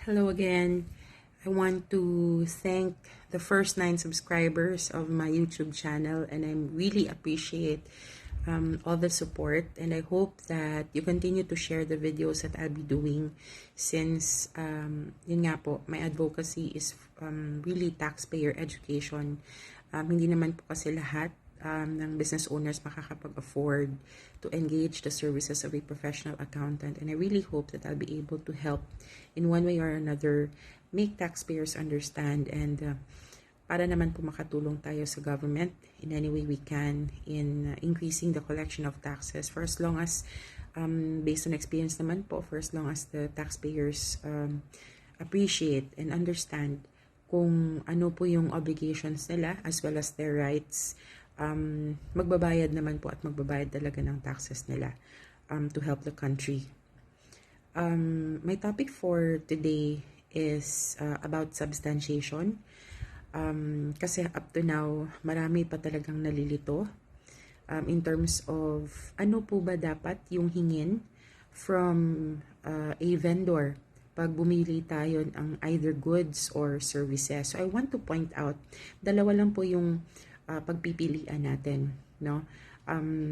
Hello again. I want to thank the first 9 subscribers of my YouTube channel, and I really appreciate all the support, and I hope that you continue to share the videos that I'll be doing since yun nga po, my advocacy is really taxpayer education. Hindi naman po kasi lahat ng business owners makakapag-afford to engage the services of a professional accountant, and I really hope that I'll be able to help in one way or another make taxpayers understand, and para naman po makatulong tayo sa government in any way we can in increasing the collection of taxes for as long as based on experience naman po, for as long as the taxpayers appreciate and understand kung ano po yung obligations nila as well as their rights. Magbabayad naman po at magbabayad talaga ng taxes nila to help the country. My topic for today is about substantiation. Kasi up to now, marami pa talagang nalilito in terms of ano po ba dapat yung hingin from a vendor pag bumili tayo ng either goods or services. So I want to point out, dalawa lang po yung pagpipilian natin, no?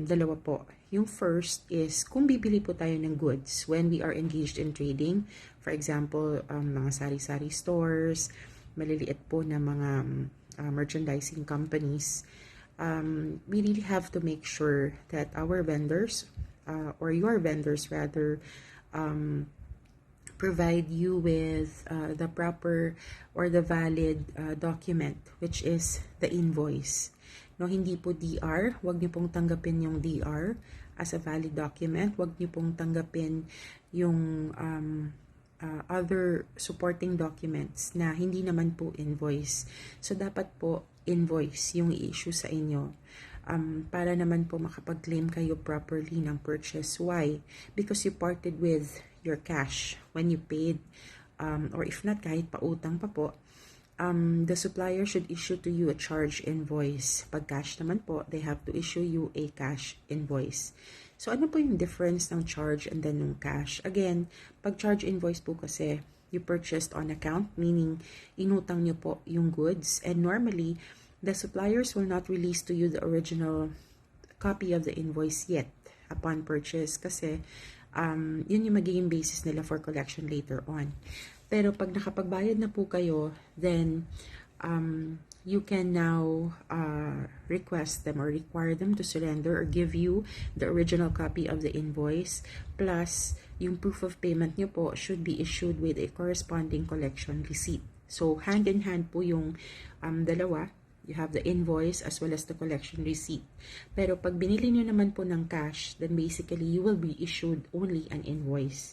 Dalawa po. Yung first is kung bibili po tayo ng goods when we are engaged in trading. For example, mga sari-sari stores, maliliit po na mga merchandising companies. We really have to make sure that our vendors, or your vendors rather, provide you with the proper or the valid document, which is the invoice. No, hindi po DR. Huwag niyo pong tanggapin yung DR as a valid document. Huwag niyo pong tanggapin yung other supporting documents na hindi naman po invoice. So, dapat po invoice yung i-issue sa inyo. Para naman po makapag-claim kayo properly ng purchase. Why? Because you parted with your cash when you paid, or if not, kahit pautang pa po, the supplier should issue to you a charge invoice. Pag cash naman po, they have to issue you a cash invoice. So, ano po yung difference ng charge and then ng cash? Again, pag charge invoice po kasi, you purchased on account, meaning inutang nyo po yung goods, and normally, the suppliers will not release to you the original copy of the invoice yet upon purchase kasi yun yung magiging basis nila for collection later on. Pero pag nakapagbayad na po kayo, then you can now request them or require them to surrender or give you the original copy of the invoice, plus yung proof of payment nyo po should be issued with a corresponding collection receipt. So hand in hand po yung dalawa. You have the invoice as well as the collection receipt. Pero pag binili nyo naman po ng cash, then basically you will be issued only an invoice.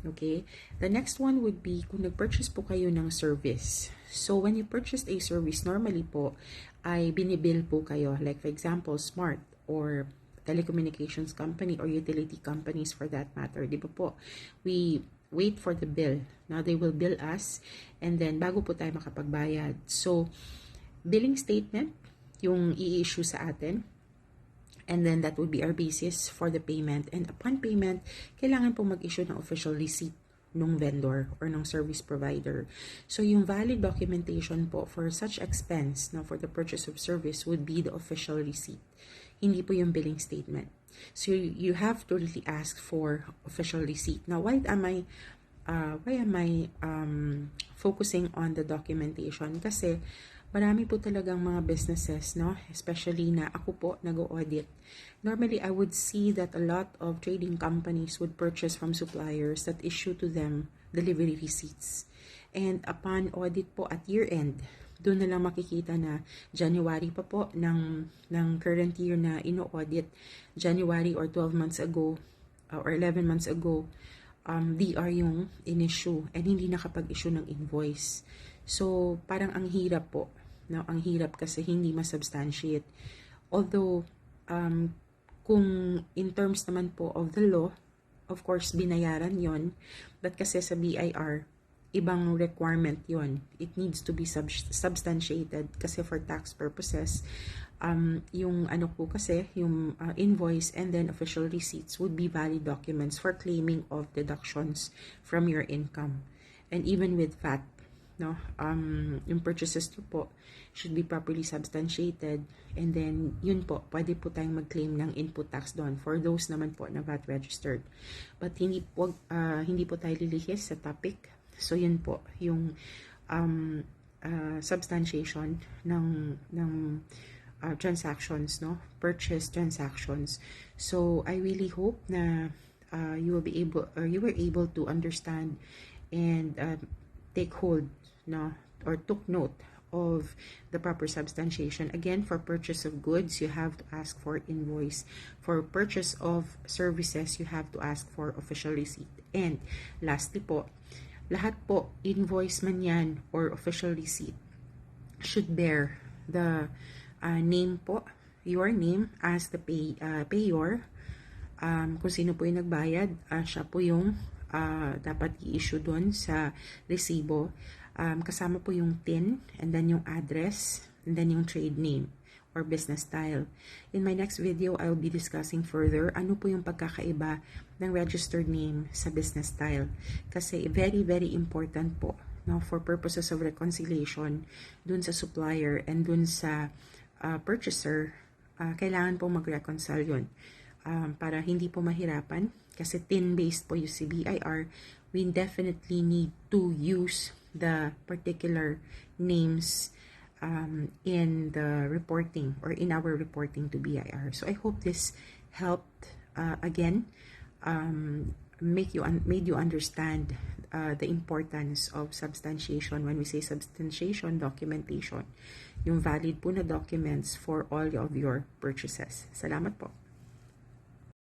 Okay? The next one would be kung nag-purchase po kayo ng service. So when you purchased a service, normally po ay binibill po kayo. Like for example, Smart or telecommunications company or utility companies for that matter. Di ba po? We wait for the bill. Now they will bill us and then bago po tayo makapagbayad. So, billing statement yung i-issue sa atin, and then that would be our basis for the payment, and upon payment kailangan po mag-issue ng official receipt ng vendor or ng service provider. So yung valid documentation po for such expense, now for the purchase of service, would be the official receipt, hindi po yung billing statement. So you have to really ask for official receipt. Now why am I focusing on the documentation? Kasi marami po talagang mga businesses, no? Especially na ako po nag-audit. Normally, I would see that a lot of trading companies would purchase from suppliers that issue to them delivery receipts. And upon audit po at year-end, doon na lang makikita na January pa po ng current year na ino-audit, January or 12 months ago or 11 months ago, DR yung in-issue and hindi nakapag-issue ng invoice. So, parang ang hirap po. No? Ang hirap kasi hindi masubstantiate. Although, kung in terms naman po of the law, of course, binayaran yon. But kasi sa BIR, ibang requirement yon. It needs to be substantiated kasi for tax purposes, yung ano po kasi, yung invoice and then official receipts would be valid documents for claiming of deductions from your income. and even with VAT, no, yung purchases nyo po should be properly substantiated, and then yun po, pwede po tayong mag-claim ng input tax doon for those naman po na VAT registered. But hindi po tayo lilihis sa topic. So yun po yung substantiation ng transactions, no, purchase transactions. So I really hope na you were able to understand and take hold, no, or took note of the proper substantiation. Again, for purchase of goods, you have to ask for invoice. For purchase of services, you have to ask for official receipt. And lastly po, lahat po, invoice man yan or official receipt, should bear the name po, your name as the payor. Kung sino po yung nagbayad, siya po yung dapat i-issue doon sa resibo. Kasama po yung TIN, and then yung address, and then yung trade name or business style. In my next video, I'll be discussing further ano po yung pagkakaiba ng registered name sa business style. Kasi very, very important po, no, for purposes of reconciliation dun sa supplier and dun sa purchaser, kailangan po mag-reconcile yun. Para hindi po mahirapan, kasi TIN-based po yung CBIR, we definitely need to use the particular names in the reporting or in our reporting to BIR. So I hope this helped again made you understand the importance of substantiation. When we say substantiation, documentation, yung valid po na documents for all of your purchases. Salamat po.